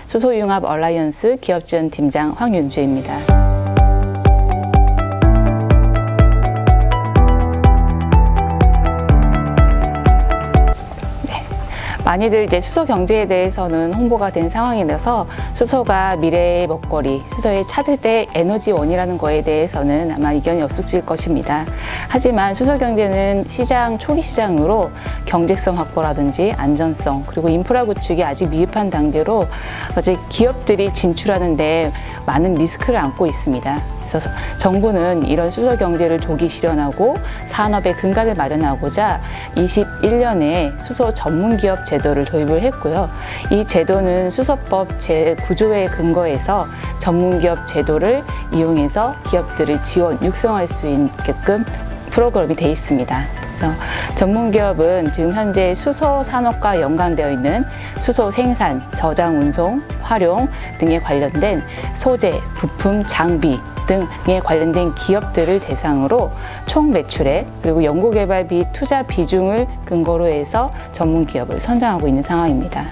수소융합 얼라이언스 기업지원팀장 황윤주입니다. 많이들 이제 수소 경제에 대해서는 홍보가 된 상황이라서 수소가 미래의 먹거리, 수소의 차세대 에너지원이라는 거에 대해서는 아마 이견이 없을 것입니다. 하지만 수소 경제는 시장, 초기 시장으로 경제성 확보라든지 안전성, 그리고 인프라 구축이 아직 미흡한 단계로 아직 기업들이 진출하는데 많은 리스크를 안고 있습니다. 그래서 정부는 이런 수소 경제를 조기 실현하고 산업의 근간을 마련하고자 21년에 수소 전문 기업 제도를 도입을 했고요. 이 제도는 수소법 제9조에 근거해서 전문 기업 제도를 이용해서 기업들을 지원, 육성할 수 있게끔 프로그램이 되어 있습니다. 그래서 전문 기업은 지금 현재 수소 산업과 연관되어 있는 수소 생산, 저장, 운송, 활용 등에 관련된 소재, 부품, 장비 등에 관련된 기업들을 대상으로 총 매출액 그리고 연구개발 비 투자 비중을 근거로 해서 전문 기업을 선정하고 있는 상황입니다.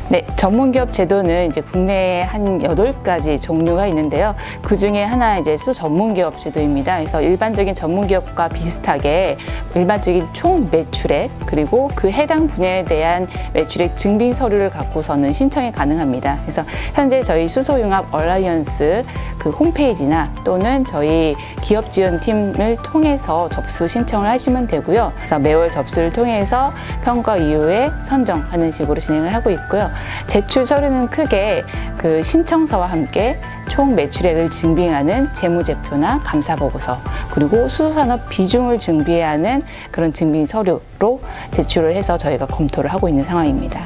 네, 전문기업 제도는 이제 국내에 한 8가지 종류가 있는데요. 그 중에 하나 이제 수소 전문기업 제도입니다. 그래서 일반적인 전문기업과 비슷하게 일반적인 총 매출액 그리고 그 해당 분야에 대한 매출액 증빙 서류를 갖고서는 신청이 가능합니다. 그래서 현재 저희 수소융합 얼라이언스 그 홈페이지나 또는 저희 기업지원팀을 통해서 접수 신청을 하시면 되고요. 그래서 매월 접수를 통해서 평가 이후에 선정하는 식으로 진행을 하고 있고요. 제출 서류는 크게 그 신청서와 함께 총 매출액을 증빙하는 재무제표나 감사보고서 그리고 수소산업 비중을 증빙해야 하는 그런 증빙 서류로 제출을 해서 저희가 검토를 하고 있는 상황입니다.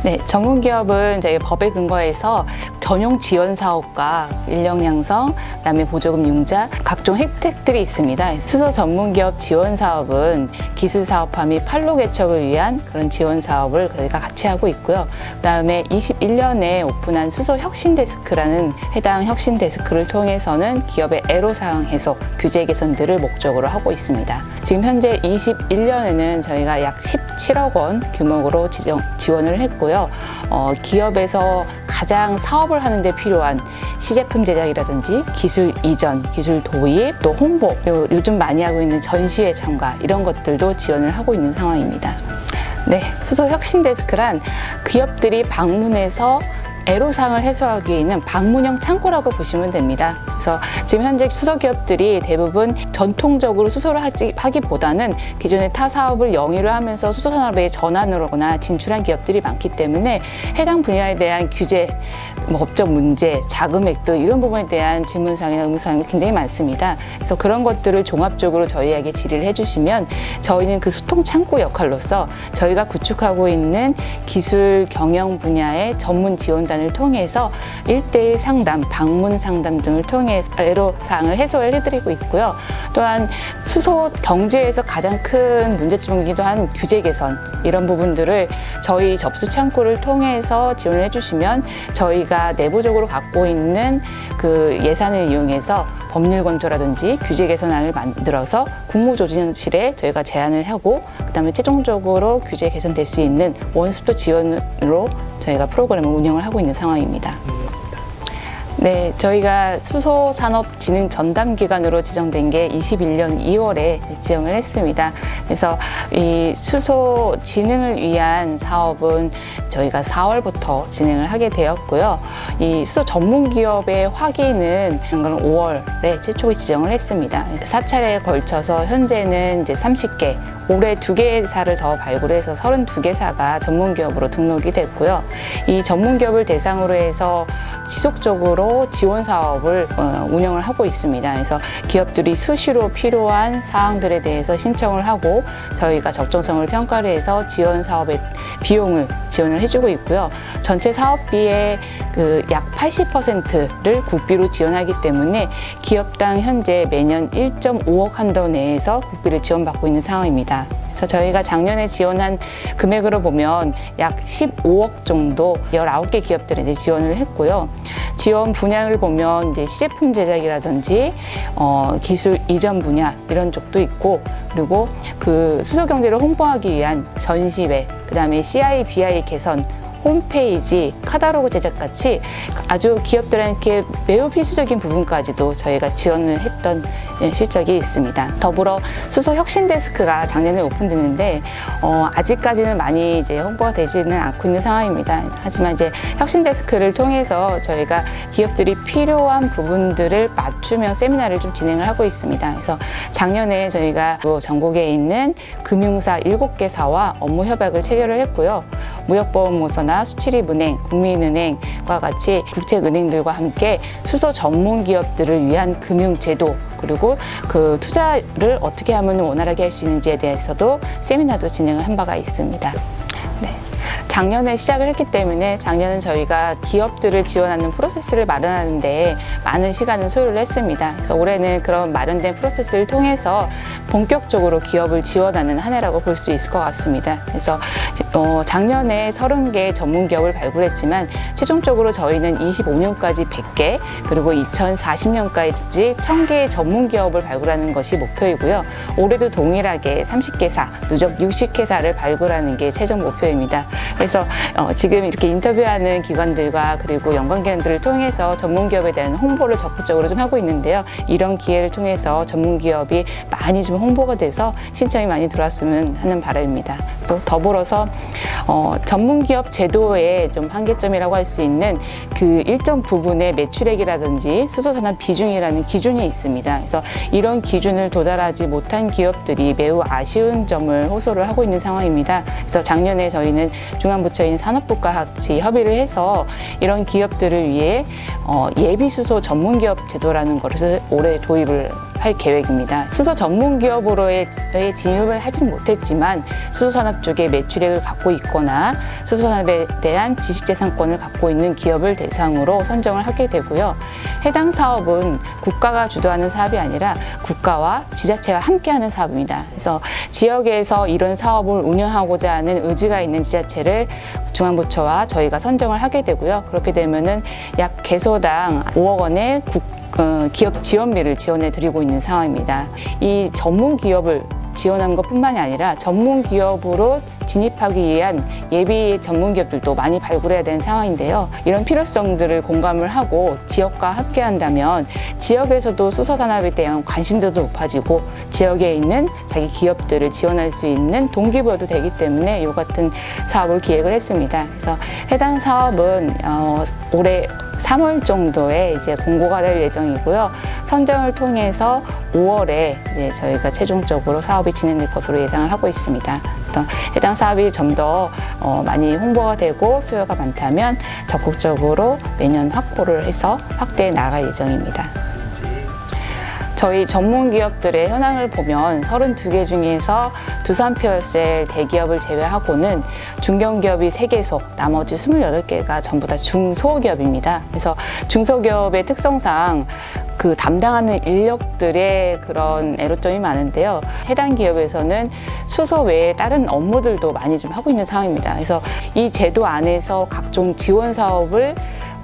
네, 전문기업은 저희 법에 근거해서 전용 지원 사업과 인력 양성, 그다음에 보조금 융자, 각종 혜택들이 있습니다. 수소 전문기업 지원 사업은 기술 사업화 및 판로 개척을 위한 그런 지원 사업을 저희가 같이 하고 있고요. 그다음에 21년에 오픈한 수소 혁신 데스크라는 해당 혁신 데스크를 통해서는 기업의 애로사항 해소, 규제 개선들을 목적으로 하고 있습니다. 지금 현재 21년에는 저희가 약 17억 원 규모로 지원을 했고요. 기업에서 가장 사업을 하는 데 필요한 시제품 제작이라든지 기술 이전, 기술 도입, 또 홍보, 요즘 많이 하고 있는 전시회 참가 이런 것들도 지원을 하고 있는 상황입니다. 네, 수소 혁신 데스크란 기업들이 방문해서 애로사항을 해소하기에는 방문형 창고라고 보시면 됩니다. 그래서 지금 현재 수소 기업들이 대부분 전통적으로 수소를 하기보다는 기존의 타 사업을 영위를 하면서 수소 산업에 전환을 하거나 진출한 기업들이 많기 때문에 해당 분야에 대한 규제, 법적 문제, 자금액 등 이런 부분에 대한 질문사항이나 의무사항이 굉장히 많습니다. 그래서 그런 것들을 종합적으로 저희에게 질의를 해주시면 저희는 그 소통 창구 역할로서 저희가 구축하고 있는 기술 경영 분야의 전문 지원단을 통해서 1:1 상담, 방문 상담 등을 통해 애로사항을 해소를 해드리고 있고요. 또한 수소 경제에서 가장 큰 문제점이기도 한 규제 개선 이런 부분들을 저희 접수 창구를 통해서 지원을 해주시면 저희가 내부적으로 갖고 있는 그 예산을 이용해서 법률 검토라든지 규제 개선안을 만들어서 국무조정실에 저희가 제안을 하고 그다음에 최종적으로 규제 개선될 수 있는 원스톱 지원으로 저희가 프로그램을 운영을 하고 있는 상황입니다. 네, 저희가 수소산업진흥 전담기관으로 지정된 게 21년 2월에 지정을 했습니다. 그래서 이 수소 진흥을 위한 사업은 저희가 4월부터 진행을 하게 되었고요. 이 수소 전문기업의 확인은 5월에 최초에 지정을 했습니다. 4차례에 걸쳐서 현재는 이제 30개, 올해 2개사를 더 발굴해서 32개사가 전문기업으로 등록이 됐고요. 이 전문기업을 대상으로 해서 지속적으로 지원 사업을 운영을 하고 있습니다. 그래서 기업들이 수시로 필요한 사항들에 대해서 신청을 하고 저희가 적정성을 평가를 해서 지원 사업의 비용을 지원을 해주고 있고요. 전체 사업비의 약 80%를 국비로 지원하기 때문에 기업당 현재 매년 1.5억 한도 내에서 국비를 지원받고 있는 상황입니다. 그래서 저희가 작년에 지원한 금액으로 보면 약 15억 정도 19개 기업들에 이제 지원을 했고요. 지원 분야를 보면 이제 시제품 제작이라든지 기술 이전 분야 이런 쪽도 있고, 그리고 그 수소 경제를 홍보하기 위한 전시회, 그다음에 CI, BI 개선, 홈페이지, 카탈로그 제작같이 아주 기업들에게 매우 필수적인 부분까지도 저희가 지원을 했던 실적이 있습니다. 더불어 수소 혁신 데스크가 작년에 오픈됐는데 아직까지는 많이 이제 홍보가 되지는 않고 있는 상황입니다. 하지만 이제 혁신 데스크를 통해서 저희가 기업들이 필요한 부분들을 맞추며 세미나를 좀 진행을 하고 있습니다. 그래서 작년에 저희가 전국에 있는 금융사 7개사와 업무 협약을 체결을 했고요. 무역보험공사나 수출입은행, 국민은행과 같이 국책은행들과 함께 수소 전문 기업들을 위한 금융제도, 그리고 그 투자를 어떻게 하면 원활하게 할 수 있는지에 대해서도 세미나도 진행을 한 바가 있습니다. 네. 작년에 시작을 했기 때문에 작년은 저희가 기업들을 지원하는 프로세스를 마련하는 데 많은 시간을 소요를 했습니다. 그래서 올해는 그런 마련된 프로세스를 통해서 본격적으로 기업을 지원하는 한 해라고 볼 수 있을 것 같습니다. 그래서 작년에 30개 전문 기업을 발굴했지만 최종적으로 저희는 25년까지 100개, 그리고 2040년까지 1000개의 전문 기업을 발굴하는 것이 목표이고요. 올해도 동일하게 30개사, 누적 60개사를 발굴하는 게 최종 목표입니다. 그래서 지금 이렇게 인터뷰하는 기관들과 그리고 연관기관들을 통해서 전문기업에 대한 홍보를 적극적으로 좀 하고 있는데요. 이런 기회를 통해서 전문기업이 많이 좀 홍보가 돼서 신청이 많이 들어왔으면 하는 바람입니다. 또 더불어서 전문기업 제도의 좀 한계점이라고 할 수 있는 그 일정 부분의 매출액이라든지 수소산업 비중이라는 기준이 있습니다. 그래서 이런 기준을 도달하지 못한 기업들이 매우 아쉬운 점을 호소를 하고 있는 상황입니다. 그래서 작년에 저희는 중앙부처인 산업부과 같이 협의를 해서 이런 기업들을 위해 예비수소 전문기업 제도라는 것을 올해 도입을 할 계획입니다. 수소 전문기업으로의 진입을 하진 못했지만 수소산업 쪽에 매출액을 갖고 있거나 수소산업에 대한 지식재산권을 갖고 있는 기업을 대상으로 선정을 하게 되고요. 해당 사업은 국가가 주도하는 사업이 아니라 국가와 지자체가 함께하는 사업입니다. 그래서 지역에서 이런 사업을 운영하고자 하는 의지가 있는 지자체를 중앙부처와 저희가 선정을 하게 되고요. 그렇게 되면은 약 개소당 5억 원의 기업 지원비를 지원해 드리고 있는 상황입니다. 이 전문 기업을 지원한 것뿐만이 아니라 전문 기업으로 진입하기 위한 예비 전문 기업들도 많이 발굴해야 되는 상황인데요. 이런 필요성들을 공감을 하고 지역과 함께 한다면 지역에서도 수소 산업에 대한 관심도도 높아지고 지역에 있는 자기 기업들을 지원할 수 있는 동기부여도 되기 때문에 이 같은 사업을 기획을 했습니다. 그래서 해당 사업은 올해 3월 정도에 이제 공고가 될 예정이고요. 선정을 통해서 5월에 이제 저희가 최종적으로 사업이 진행될 것으로 예상을 하고 있습니다. 해당 사업이 좀 더 많이 홍보가 되고 수요가 많다면 적극적으로 매년 확보를 해서 확대해 나갈 예정입니다. 저희 전문 기업들의 현황을 보면 32개 중에서 두산 퓨얼셀 대기업을 제외하고는 중견기업이 3개소, 나머지 28개가 전부 다 중소기업입니다. 그래서 중소기업의 특성상 그 담당하는 인력들의 그런 애로점이 많은데요. 해당 기업에서는 수소 외에 다른 업무들도 많이 좀 하고 있는 상황입니다. 그래서 이 제도 안에서 각종 지원 사업을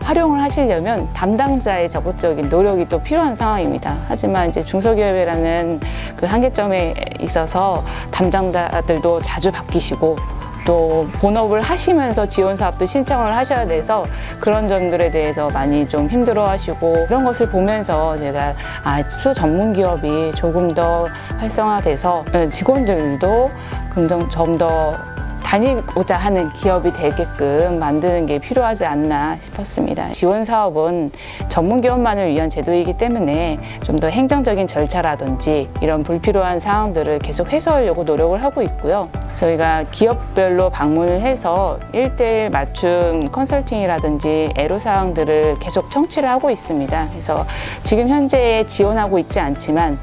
활용을 하시려면 담당자의 적극적인 노력이 또 필요한 상황입니다. 하지만 이제 중소기업이라는 그 한계점에 있어서 담당자들도 자주 바뀌시고 또 본업을 하시면서 지원 사업도 신청을 하셔야 돼서 그런 점들에 대해서 많이 좀 힘들어 하시고, 이런 것을 보면서 제가 수소 전문 기업이 조금 더 활성화돼서 직원들도 좀 더 다니고자 하는 기업이 되게끔 만드는 게 필요하지 않나 싶었습니다. 지원 사업은 전문 기업만을 위한 제도이기 때문에 좀 더 행정적인 절차라든지 이런 불필요한 사항들을 계속 해소하려고 노력을 하고 있고요. 저희가 기업별로 방문을 해서 1:1 맞춤 컨설팅이라든지 애로사항들을 계속 청취를 하고 있습니다. 그래서 지금 현재 지원하고 있지 않지만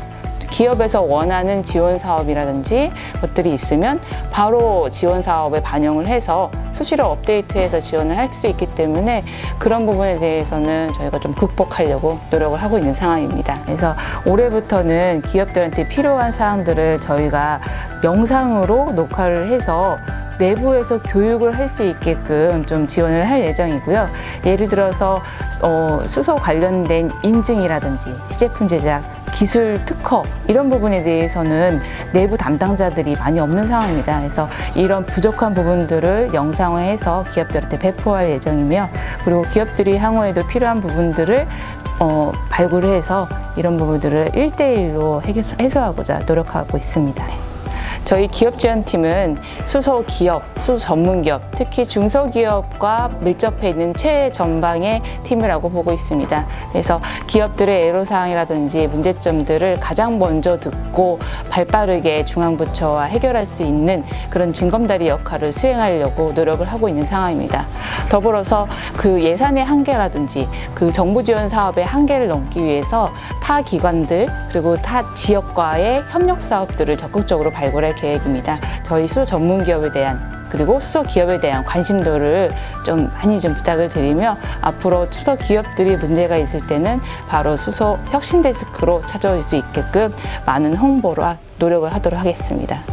기업에서 원하는 지원 사업이라든지 것들이 있으면 바로 지원 사업에 반영을 해서 수시로 업데이트해서 지원을 할 수 있기 때문에 그런 부분에 대해서는 저희가 좀 극복하려고 노력을 하고 있는 상황입니다. 그래서 올해부터는 기업들한테 필요한 사항들을 저희가 영상으로 녹화를 해서 내부에서 교육을 할 수 있게끔 좀 지원을 할 예정이고요. 예를 들어서 수소 관련된 인증이라든지 시제품 제작, 기술 특허 이런 부분에 대해서는 내부 담당자들이 많이 없는 상황입니다. 그래서 이런 부족한 부분들을 영상화해서 기업들한테 배포할 예정이며, 그리고 기업들이 향후에도 필요한 부분들을 발굴을 해서 이런 부분들을 1대1로 해소하고자 노력하고 있습니다. 저희 기업지원팀은 수소 기업, 수소 전문 기업, 특히 중소기업과 밀접해 있는 최전방의 팀이라고 보고 있습니다. 그래서 기업들의 애로사항이라든지 문제점들을 가장 먼저 듣고 발빠르게 중앙부처와 해결할 수 있는 그런 징검다리 역할을 수행하려고 노력을 하고 있는 상황입니다. 더불어서 그 예산의 한계라든지 그 정부 지원 사업의 한계를 넘기 위해서 타 기관들 그리고 타 지역과의 협력 사업들을 적극적으로 발굴할 계획입니다. 저희 수소 전문 기업에 대한 그리고 수소 기업에 대한 관심도를 좀 많이 부탁을 드리며, 앞으로 수소 기업들이 문제가 있을 때는 바로 수소 혁신 데스크로 찾아올 수 있게끔 많은 홍보와 노력을 하도록 하겠습니다.